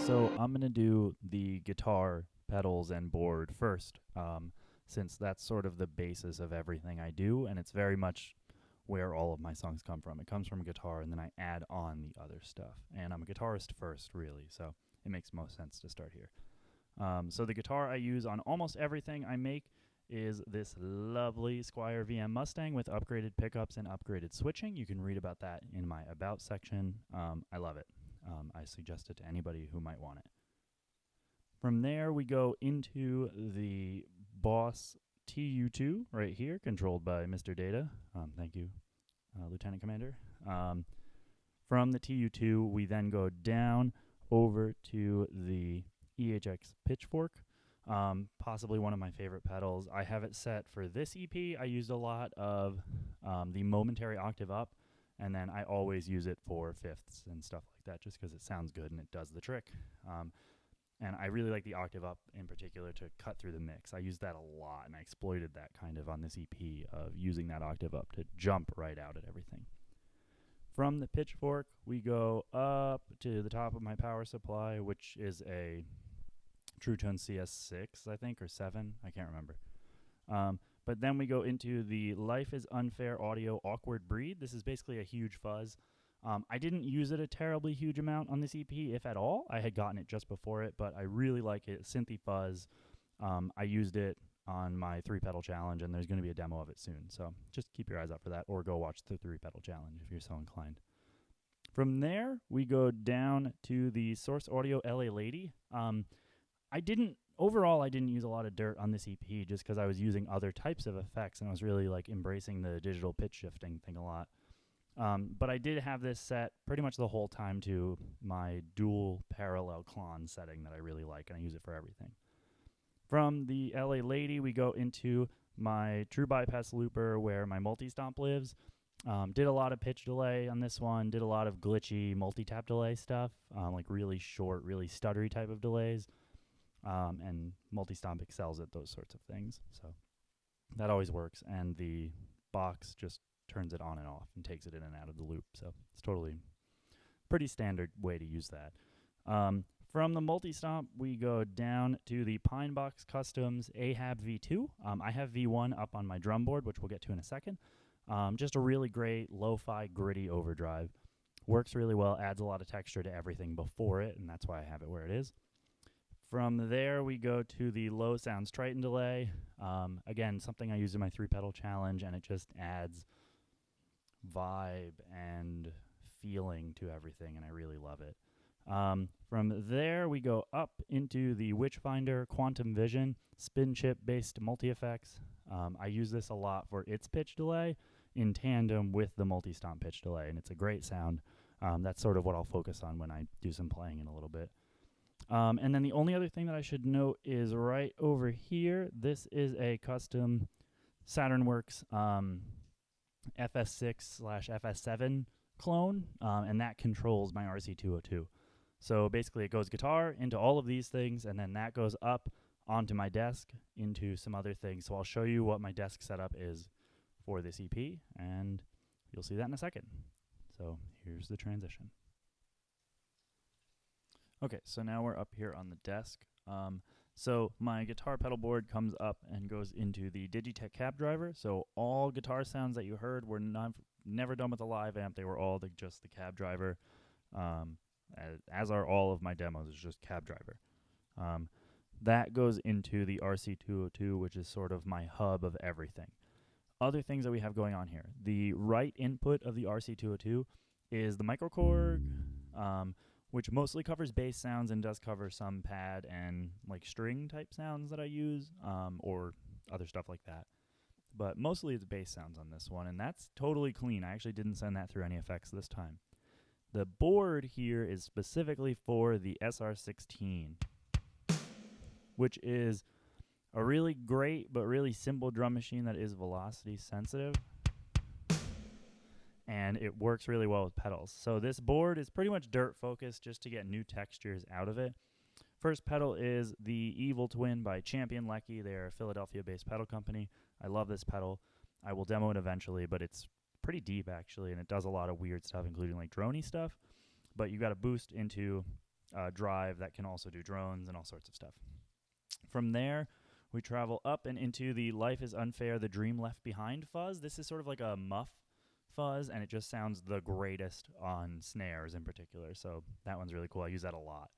So I'm going to do the guitar, pedals, and board first, since that's sort of the basis of everything I do, and it's very much where all of my songs come from. It comes from guitar, and then I add on the other stuff. And I'm a guitarist first, really, so it makes most sense to start here. So the guitar I use on almost everything I make is this lovely Squier VM Mustang with upgraded pickups and upgraded switching. You can read about that in my About section. I love it. I suggest it to anybody who might want it. From there, we go into the Boss TU2 right here, controlled by Mr. Data. Thank you, Lieutenant Commander. From the TU2, we then go down over to the EHX Pitchfork, possibly one of my favorite pedals. I have it set for this EP. I used a lot of the momentary octave up, and then I always use it for fifths and stuff like that just because it sounds good and it does the trick. And I really like the octave up in particular to cut through the mix. I used that a lot, and I exploited that kind of on this EP of using that octave up to jump right out at everything. From the Pitchfork, we go up to the top of my power supply, which is a Triton CS6, I think, or 7. I can't remember. But then we go into the Life is Unfair Audio Awkward Breed. This is basically a huge fuzz. I didn't use it a terribly huge amount on this EP, if at all. I had gotten it just before it, but I really like it. Synthy fuzz. I used it on my 3-pedal challenge, and there's going to be a demo of it soon. So just keep your eyes out for that, or go watch the 3-pedal challenge if you're so inclined. From there, we go down to the Source Audio LA Lady. Overall, I didn't use a lot of dirt on this EP just because I was using other types of effects, and I was really like embracing the digital pitch shifting thing a lot. But I did have this set pretty much the whole time to my dual parallel clon setting that I really like, and I use it for everything. From the LA Lady, we go into my True Bypass Looper where my multi-stomp lives. Did a lot of pitch delay on this one, did a lot of glitchy multi-tap delay stuff, like really short, really stuttery type of delays. And multi-stomp excels at those sorts of things. So that always works, and the box just turns it on and off and takes it in and out of the loop. So it's totally pretty standard way to use that. From the multi-stomp, we go down to the Pinebox Customs Ahab V2. I have V1 up on my drum board, which we'll get to in a second. Just a really great lo-fi gritty overdrive. Works really well, adds a lot of texture to everything before it, and that's why I have it where it is. From there, we go to the Low Sounds Triton delay. Again, something I use in my 3-pedal challenge, and it just adds vibe and feeling to everything, and I really love it. From there, we go up into the Witchfinder Quantum Vision spin chip-based multi-effects. I use this a lot for its pitch delay in tandem with the multi-stomp pitch delay, and it's a great sound. That's sort of what I'll focus on when I do some playing in a little bit. And then the only other thing that I should note is right over here. This is a custom Saturnworks FS6/FS7 clone, and that controls my RC202. So basically it goes guitar into all of these things, and then that goes up onto my desk into some other things. So I'll show you what my desk setup is for this EP, and you'll see that in a second. So here's the transition. Okay, so now we're up here on the desk. So my guitar pedal board comes up and goes into the Digitech CabDryVR. So all guitar sounds that you heard were never done with a live amp. They were all just the CabDryVR, as are all of my demos. It's just CabDryVR. That goes into the RC202, which is sort of my hub of everything. Other things that we have going on here. The right input of the RC202 is the MicroKorg, which mostly covers bass sounds and does cover some pad and like string type sounds that I use, or other stuff like that. But mostly it's bass sounds on this one, and that's totally clean. I actually didn't send that through any effects this time. The board here is specifically for the SR16, which is a really great but really simple drum machine that is velocity sensitive. And it works really well with pedals. So this board is pretty much dirt focused just to get new textures out of it. First pedal is the Evil Twin by Champion Leccy. They're a Philadelphia-based pedal company. I love this pedal. I will demo it eventually, but it's pretty deep actually, and it does a lot of weird stuff, including like droney stuff. But you got a boost into drive that can also do drones and all sorts of stuff. From there, we travel up and into the Life is Unfair, the Dream Left Behind fuzz. This is sort of like a muff fuzz, and it just sounds the greatest on snares in particular. So that one's really cool. I use that a lot.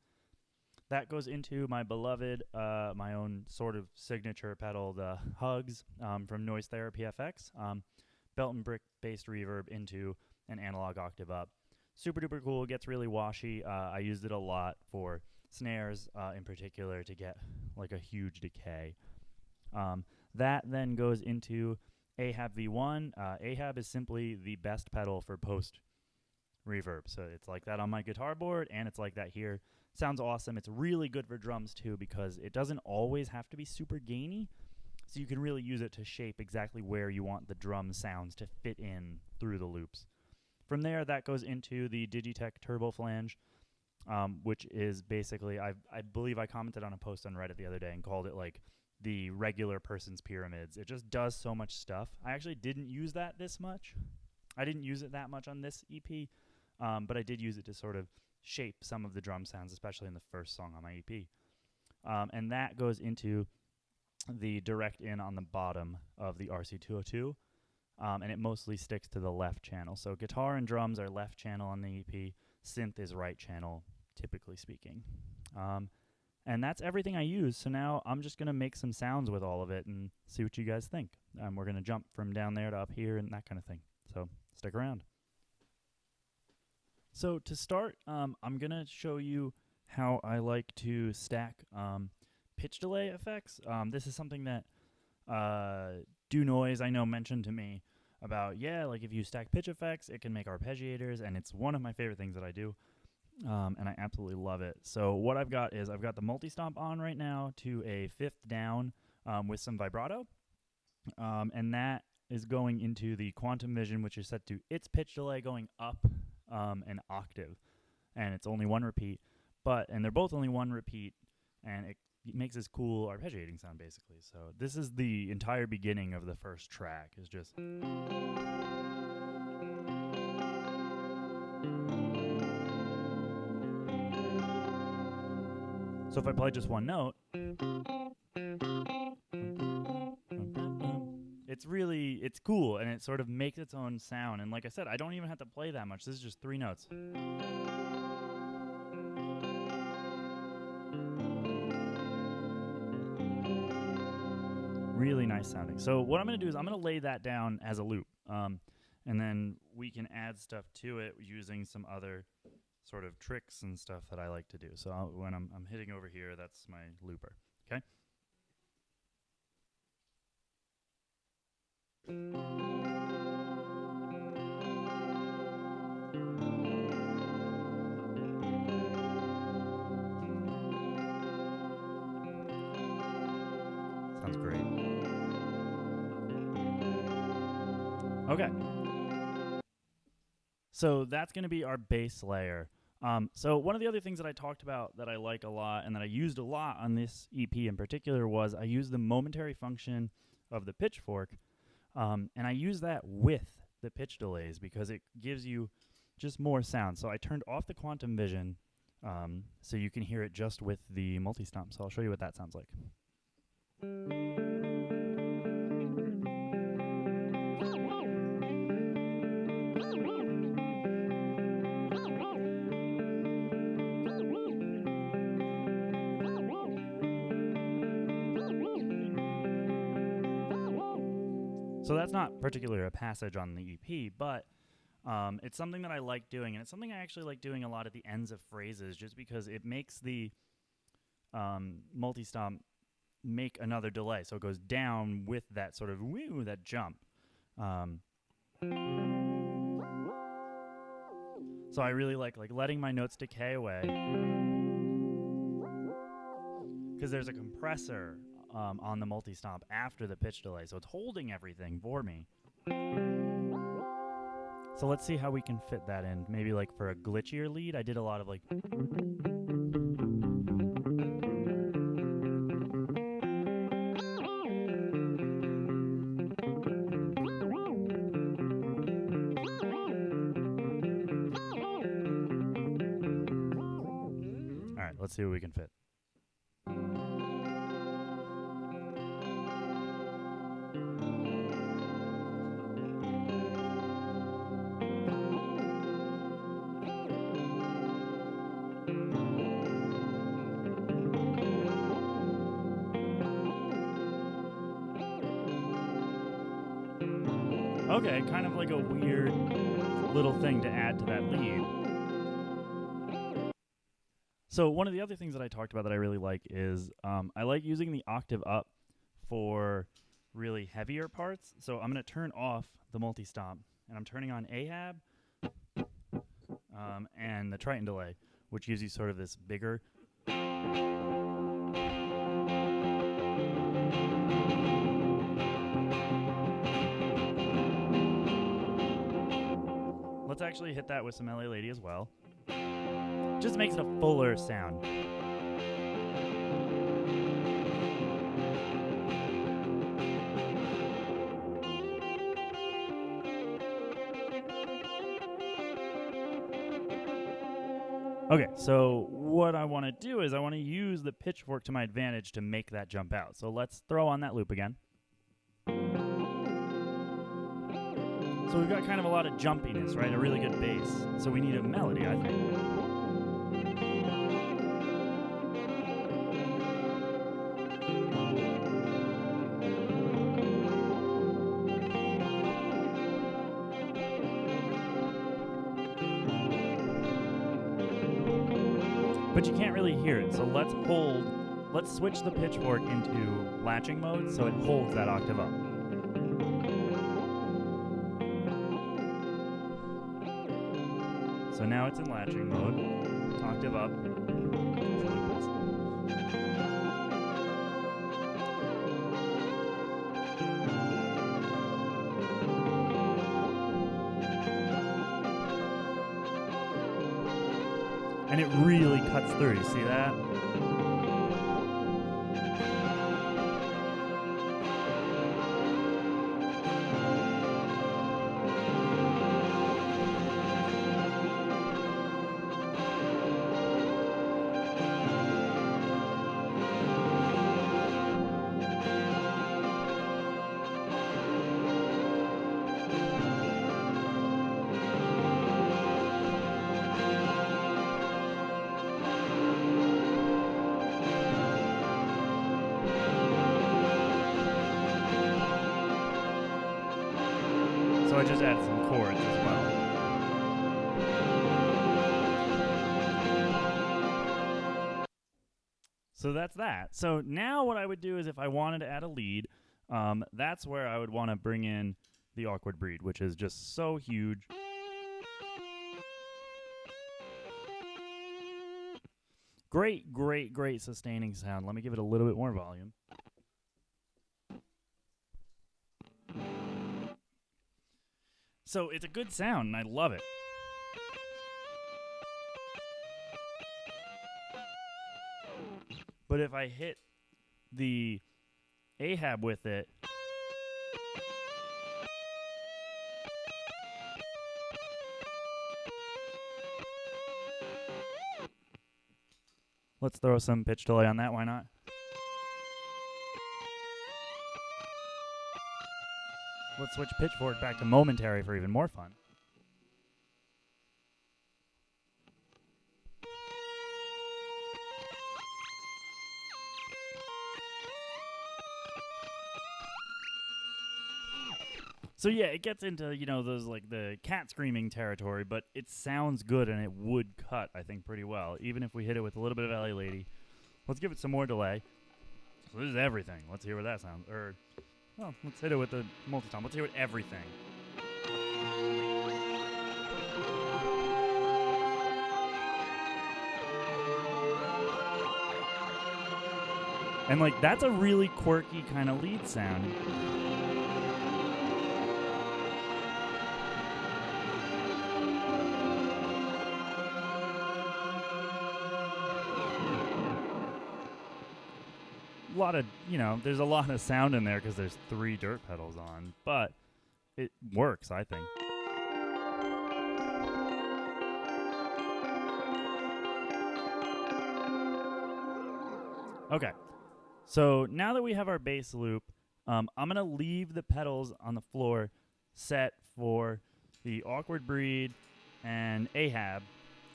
That goes into my beloved, my own sort of signature pedal, the Hugs from Noise Therapy FX. Belt and brick based reverb into an analog octave up. Super duper cool. It gets really washy. I used it a lot for snares in particular to get like a huge decay. That then goes into Ahab V1. Ahab is simply the best pedal for post reverb. So it's like that on my guitar board, and it's like that here. Sounds awesome. It's really good for drums too, because it doesn't always have to be super gainy. So you can really use it to shape exactly where you want the drum sounds to fit in through the loops. From there, that goes into the Digitech Turbo Flange, which is basically, I believe I commented on a post on Reddit the other day and called it like the regular person's pyramids. It just does so much stuff. I actually didn't use that this much. I didn't use it that much on this EP, but I did use it to sort of shape some of the drum sounds, especially in the first song on my EP. And that goes into the direct in on the bottom of the RC202, and it mostly sticks to the left channel. So guitar and drums are left channel on the EP. Synth is right channel, typically speaking. And that's everything I use. So now I'm just going to make some sounds with all of it and see what you guys think. We're going to jump from down there to up here and that kind of thing. So stick around. So to start, I'm going to show you how I like to stack pitch delay effects. This is something that Do Noise, I know, mentioned to me about, yeah, like if you stack pitch effects, it can make arpeggiators, and it's one of my favorite things that I do, and I absolutely love it. So what I've got is I've got the multi-stomp on right now to a 5th down with some vibrato, and that is going into the Quantum Vision, which is set to its pitch delay going up an octave, and it's only one repeat, and they're both only one repeat, and it makes this cool arpeggiating sound, basically. So this is the entire beginning of the first track, is just... So if I play just one note, it's cool, and it sort of makes its own sound. And like I said, I don't even have to play that much. This is just 3 notes. Really nice sounding. So what I'm going to do is I'm going to lay that down as a loop, and then we can add stuff to it using some other sort of tricks and stuff that I like to do. So when I'm hitting over here, that's my looper. Okay. Sounds great. Okay. So that's going to be our bass layer. So one of the other things that I talked about that I like a lot and that I used a lot on this EP in particular was I used the momentary function of the pitchfork, and I use that with the pitch delays because it gives you just more sound. So I turned off the Quantum Vision so you can hear it just with the multi-stomp. So I'll show you what that sounds like. So that's not particularly a passage on the EP, but it's something that I like doing, and it's something I actually like doing a lot at the ends of phrases just because it makes the multi-stomp make another delay. So it goes down with that sort of woo, that jump. So I really like letting my notes decay away because there's a compressor on the multi-stomp after the pitch delay, so it's holding everything for me. So let's see how we can fit that in. Maybe like for a glitchier lead, I did a lot of like... Let's see what we can fit. Okay, kind of like a weird little thing to add to that lead. So one of the other things that I talked about that I really like is I like using the octave up for really heavier parts. So I'm going to turn off the multi-stomp, and I'm turning on Ahab and the Triton delay, which gives you sort of this bigger. Let's actually hit that with some LA Lady as well. Just makes it a fuller sound. Okay, so what I want to do is I want to use the pitchfork to my advantage to make that jump out. So let's throw on that loop again. So we've got kind of a lot of jumpiness, right? A really good bass. So we need a melody, I think. But you can't really hear it, so let's switch the pitchfork into latching mode so it holds that octave up. So now it's in latching mode, octave up. And it really cuts through, you see that? So I just added some chords as well. So that's that. So now what I would do is if I wanted to add a lead, that's where I would want to bring in the Awkward Breed, which is just so huge. Great, great, great sustaining sound. Let me give it a little bit more volume. So it's a good sound, and I love it. But if I hit the Ahab with it, let's throw some pitch delay on that, why not? Let's switch pitchfork back to momentary for even more fun. So yeah, it gets into, you know, those like the cat screaming territory, but it sounds good and it would cut, I think, pretty well, even if we hit it with a little bit of LA Lady. Let's give it some more delay. So this is everything. Let's hear what that sounds. Well, let's hit it with the multi-tom. Let's hear what everything. And like that's a really quirky kind of lead sound. A lot of, you know, there's a lot of sound in there because there's 3 dirt pedals on, but it works, I think. Okay, so now that we have our bass loop, I'm going to leave the pedals on the floor set for the Awkward Breed and Ahab.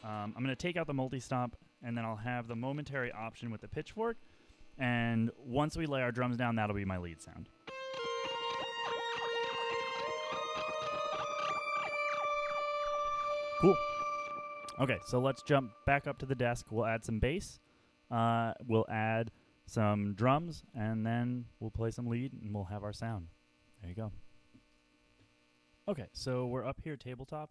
I'm going to take out the multi-stomp, and then I'll have the momentary option with the pitchfork. And once we lay our drums down, that'll be my lead sound. Cool. Okay, so let's jump back up to the desk. We'll add some bass. We'll add some drums, and then we'll play some lead, and we'll have our sound. There you go. Okay, so we're up here tabletop,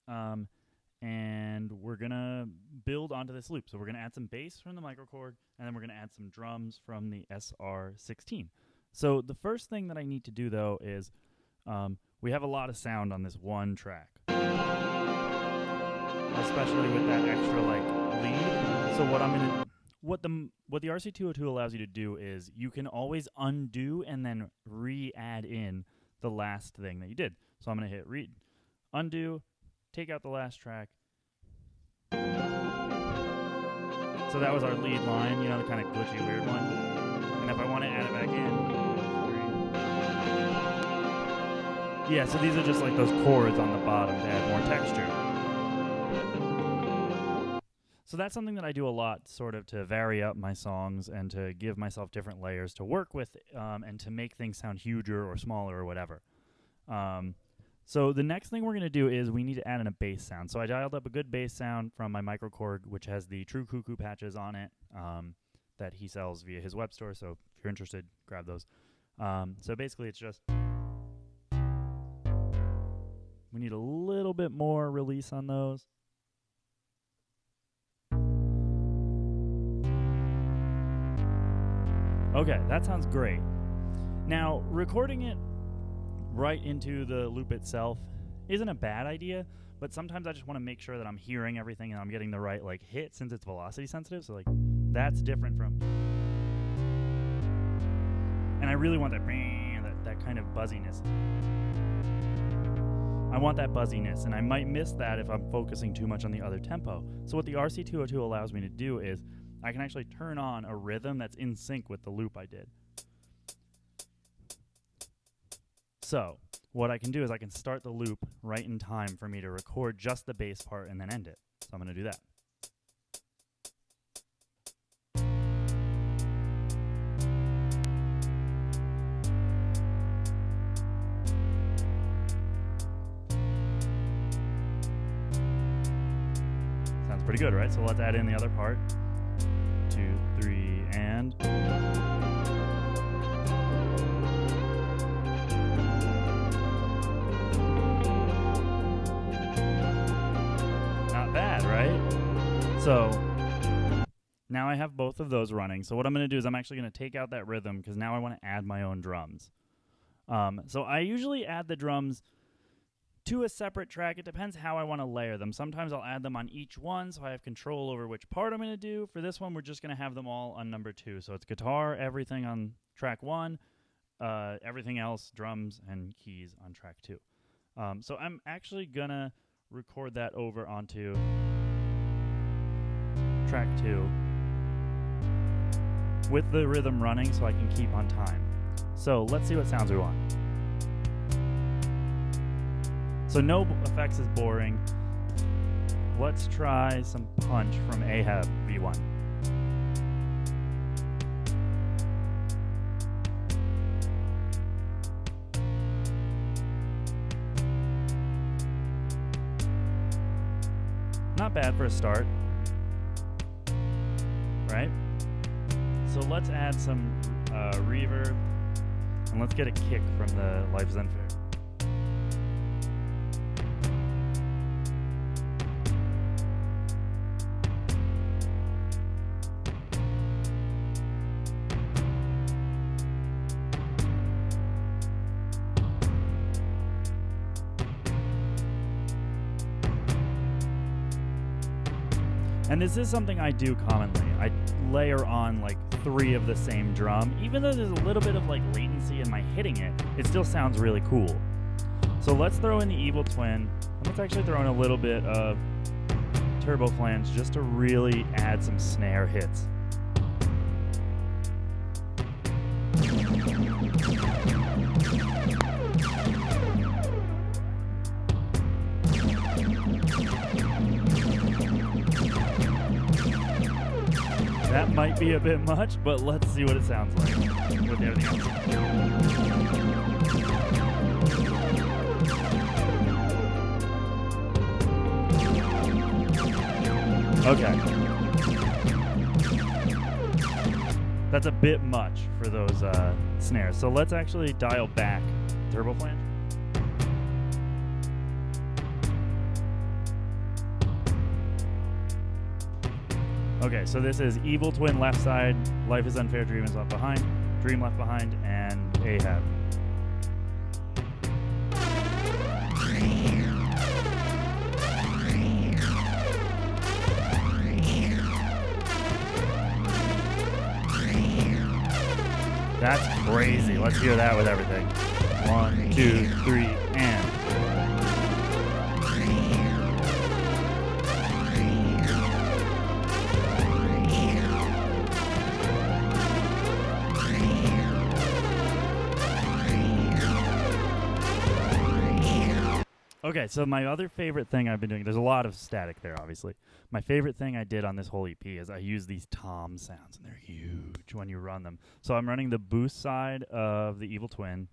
and we're going to build onto this loop. So we're going to add some bass from the MicroKorg, and then we're going to add some drums from the SR16. So the first thing that I need to do, though, is we have a lot of sound on this one track, especially with that extra lead. So what the RC202 allows you to do is you can always undo and then re-add in the last thing that you did. So I'm going to hit undo, take out the last track. So that was our lead line, the kind of glitchy weird one. And if I want to add it back in, yeah, so these are just like those chords on the bottom to add more texture. So that's something that I do a lot, sort of to vary up my songs and to give myself different layers to work with, and to make things sound huger or smaller or whatever. So the next thing we're going to do is we need to add in a bass sound. So I dialed up a good bass sound from my MicroKorg, which has the TrueCuckoo patches on it that he sells via his web store. So if you're interested, grab those. So basically it's just, we need a little bit more release on those. Okay, that sounds great. Now, recording it right into the loop itself isn't a bad idea, but sometimes I just want to make sure that I'm hearing everything and I'm getting the right hit since it's velocity sensitive. So that's different from, and I really want that kind of buzziness. I want that buzziness, and I might miss that if I'm focusing too much on the other tempo. So what the RC202 allows me to do is I can actually turn on a rhythm that's in sync with the loop I did. So what I can do is I can start the loop right in time for me to record just the bass part and then end it. So I'm going to do that. Sounds pretty good, right? So let's add in the other part. 2, 3, and... So now I have both of those running. So what I'm going to do is I'm actually going to take out that rhythm because now I want to add my own drums. So I usually add the drums to a separate track. It depends how I want to layer them. Sometimes I'll add them on each one so I have control over which part I'm going to do. For this one, we're just going to have them all on number 2. So it's guitar, everything on track 1, everything else, drums and keys on track 2. So I'm actually going to record that over onto track 2 with the rhythm running so I can keep on time. So let's see what sounds we want. So no effects is boring. Let's try some punch from Ahab V1. Not bad for a start. Right? So let's add some reverb, and let's get a kick from the Life Zen Fair. And this is something I do commonly. I layer on 3 of the same drum. Even though there's a little bit of latency in my hitting it, it still sounds really cool. So let's throw in the Evil Twin, and let's actually throw in a little bit of Turbo Flange just to really add some snare hits. might be a bit much, but let's see what it sounds like with everything else. Okay. That's a bit much for those snares. So let's actually dial back turbo flange. Okay, so this is Evil Twin left side, Life is Unfair, Dream is left behind, Dream left behind, and Ahab. That's crazy. Let's hear that with everything. 1, 2, 3, and. Okay, so my other favorite thing I've been doing, there's a lot of static there, obviously. My favorite thing I did on this whole EP is I use these tom sounds, and they're huge when you run them. So I'm running the boost side of the Evil Twin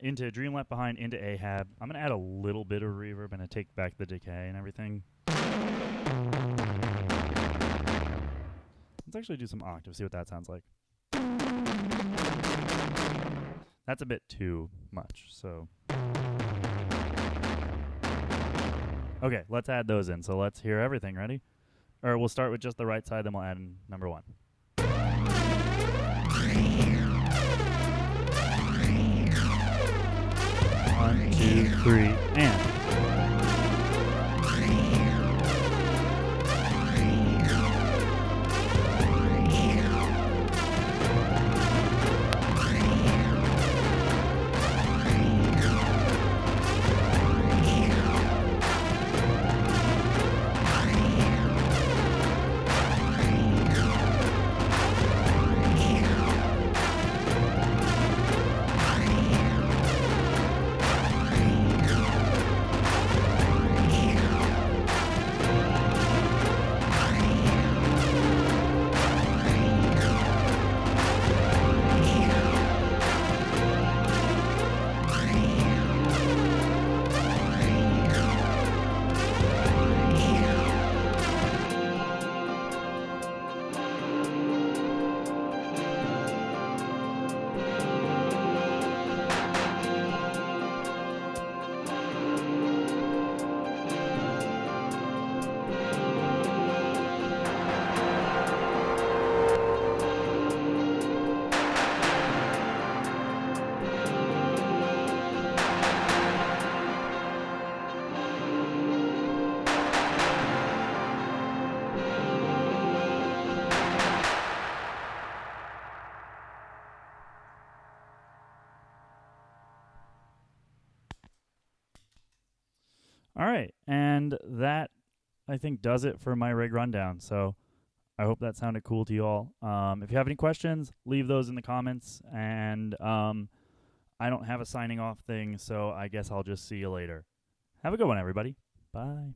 into Dream Left Behind, into Ahab. I'm going to add a little bit of reverb. I'm going to take back the decay and everything. Let's actually do some octaves, see what that sounds like. That's a bit too much, so. Okay, let's add those in. So let's hear everything. Ready? Or we'll start with just the right side, then we'll add in number 1. 1, 2, 3, and. All right, and that, I think, does it for my rig rundown. So I hope that sounded cool to you all. If you have any questions, leave those in the comments. And I don't have a signing off thing, so I guess I'll just see you later. Have a good one, everybody. Bye.